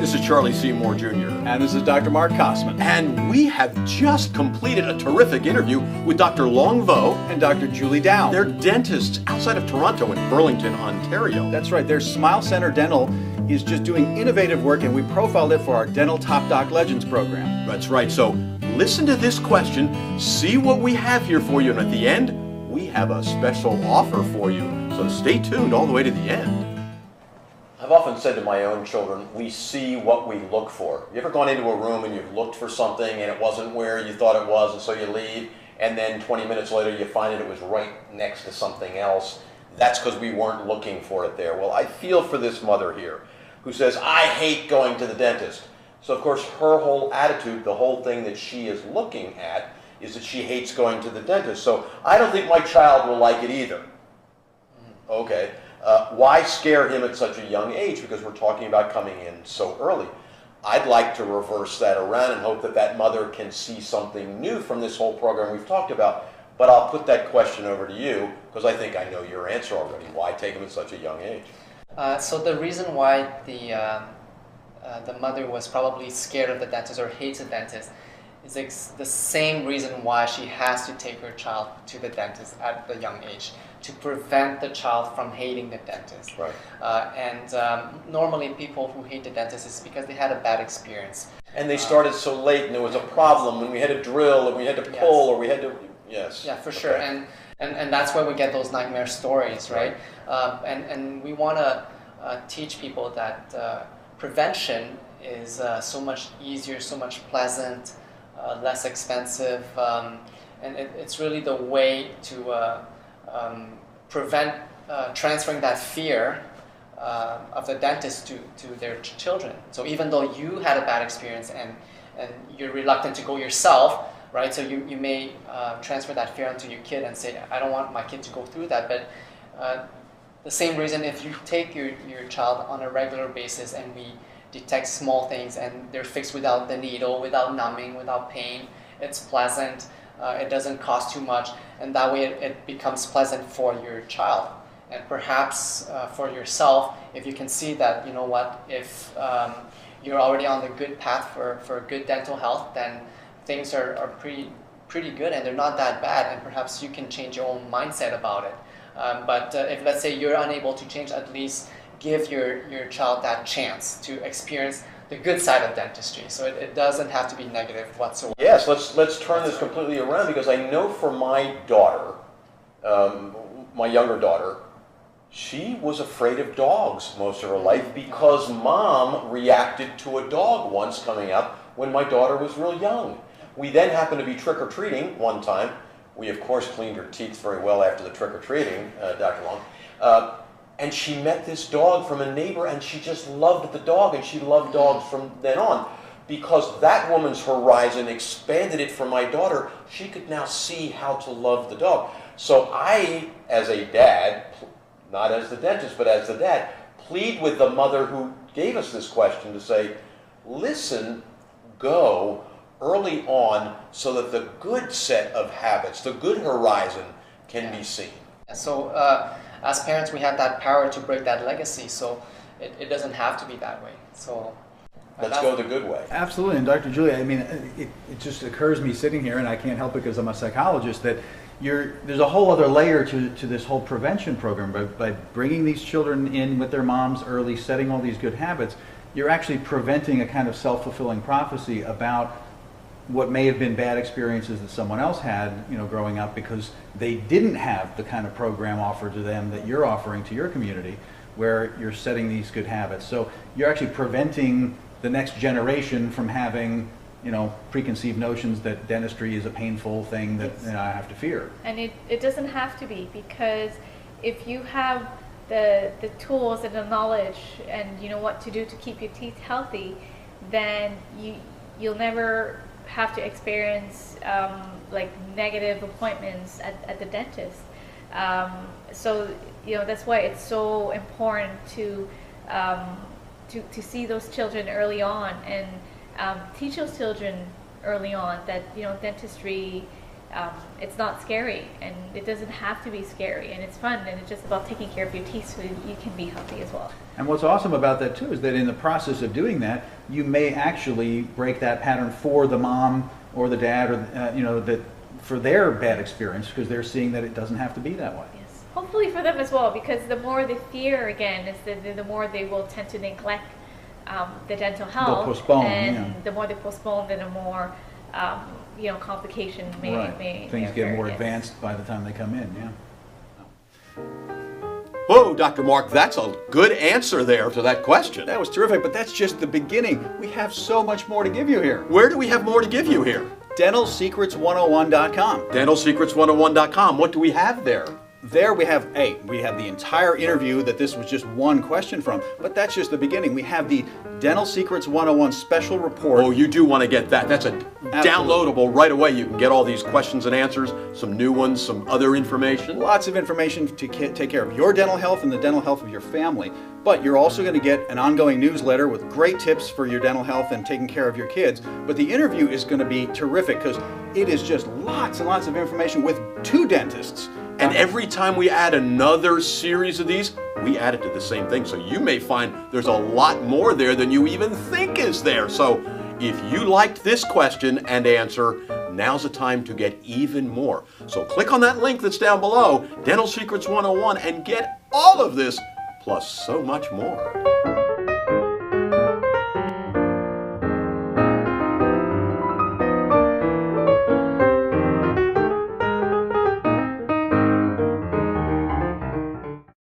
this is Charlie Seymour Jr. And this is Dr. Mark Kosman. And we have just completed a terrific interview with Dr. Long Vo And Dr. Julie Dow. They're dentists outside of Toronto in Burlington, Ontario. That's right, their Smile Center Dental is just doing innovative work, and we profiled it for our Dental Top Doc Legends program. That's right, so listen to this question, see what we have here for you, and at the end, we have a special offer for you. So stay tuned all the way to the end. I've often said to my own children, we see what we look for. You ever gone into a room and you've looked for something and it wasn't where you thought it was, and so you leave, and then 20 minutes later you find it was right next to something else? That's because we weren't looking for it there. Well, I feel for this mother here who says, I hate going to the dentist. So of course her whole attitude, the whole thing that she is looking at, is that she hates going to the dentist. So I don't think my child will like it either. Okay. Why scare him at such a young age? Because we're talking about coming in so early. I'd like to reverse that around and hope that that mother can see something new from this whole program we've talked about. But I'll put that question over to you because I think I know your answer already. Why take him at such a young age? So the reason why the mother was probably scared of the dentist or hates the dentist is the same reason why she has to take her child to the dentist at the young age, to prevent the child from hating the dentist. Right. Normally people who hate the dentist is because they had a bad experience. And they started so late and there was a problem and we had to drill and we had to pull or we had to, yes. Yeah, for sure. And that's why we get those nightmare stories, right? And we want to teach people that prevention is so much easier, so much pleasant, less expensive, and it's really the way to prevent transferring that fear of the dentist to their children. So even though you had a bad experience and you're reluctant to go yourself, right? So you may transfer that fear onto your kid and say, I don't want my kid to go through that. But the same reason, if you take your child on a regular basis and we detect small things and they're fixed without the needle, without numbing, without pain, it's pleasant, it doesn't cost too much, and that way it becomes pleasant for your child. And perhaps for yourself, if you can see that, you know what, if you're already on the good path for good dental health, then things are pretty good and they're not that bad, and perhaps you can change your own mindset about it. But if, let's say, you're unable to change, at least give your child that chance to experience the good side of dentistry. So it doesn't have to be negative whatsoever. Yes, let's turn this completely around, because I know for my daughter, my younger daughter, she was afraid of dogs most of her life because mom reacted to a dog once coming up when my daughter was real young. We then happened to be trick-or-treating one time. We, of course, cleaned her teeth very well after the trick-or-treating, Dr. Long. And she met this dog from a neighbor, and she just loved the dog, and she loved dogs from then on. Because that woman's horizon expanded it for my daughter, she could now see how to love the dog. So I, as a dad, not as the dentist, but as the dad, plead with the mother who gave us this question to say, listen, go early on so that the good set of habits, the good horizon can be seen. So as parents, we have that power to break that legacy, so it doesn't have to be that way. So let's go the good way. Absolutely. And Dr. Julia, I mean, it just occurs to me sitting here, and I can't help it because I'm a psychologist, that there's a whole other layer to this whole prevention program. By bringing these children in with their moms early, setting all these good habits, you're actually preventing a kind of self-fulfilling prophecy about what may have been bad experiences that someone else had, growing up, because they didn't have the kind of program offered to them that you're offering to your community, where you're setting these good habits. So you're actually preventing the next generation from having, preconceived notions that dentistry is a painful thing that I have to fear. And it doesn't have to be, because if you have the tools and the knowledge and you know what to do to keep your teeth healthy, then you'll never have to experience like negative appointments at the dentist. So that's why it's so important to see those children early on and teach those children early on that dentistry it's not scary, and it doesn't have to be scary, and it's fun, and it's just about taking care of your teeth so you can be healthy as well. And what's awesome about that too is that in the process of doing that, you may actually break that pattern for the mom or the dad, or that for their bad experience, because they're seeing that it doesn't have to be that way. Yes, hopefully for them as well, because the more they fear, again, is the more they will tend to neglect the dental health. They'll postpone, and yeah. the more they postpone, then the more complication may Right. may Things may get occur, more yes. advanced by the time they come in. Yeah. Whoa, Dr. Mark, that's a good answer there to that question. That was terrific, but that's just the beginning. We have so much more to give you here. Where do we have more to give you here? DentalSecrets101.com. DentalSecrets101.com. What do we have there? There we have the entire interview that this was just one question from, but that's just the beginning. We have the Dental Secrets 101 special report. Oh, you do want to get that. That's a downloadable right away. You can get all these questions and answers, some new ones, some other information. Lots of information to take care of your dental health and the dental health of your family. But you're also going to get an ongoing newsletter with great tips for your dental health and taking care of your kids. But the interview is going to be terrific because it is just lots and lots of information with two dentists. And every time we add another series of these, we add it to the same thing. So you may find there's a lot more there than you even think is there. So if you liked this question and answer, now's the time to get even more. So click on that link that's down below, Dental Secrets 101, and get all of this, plus so much more.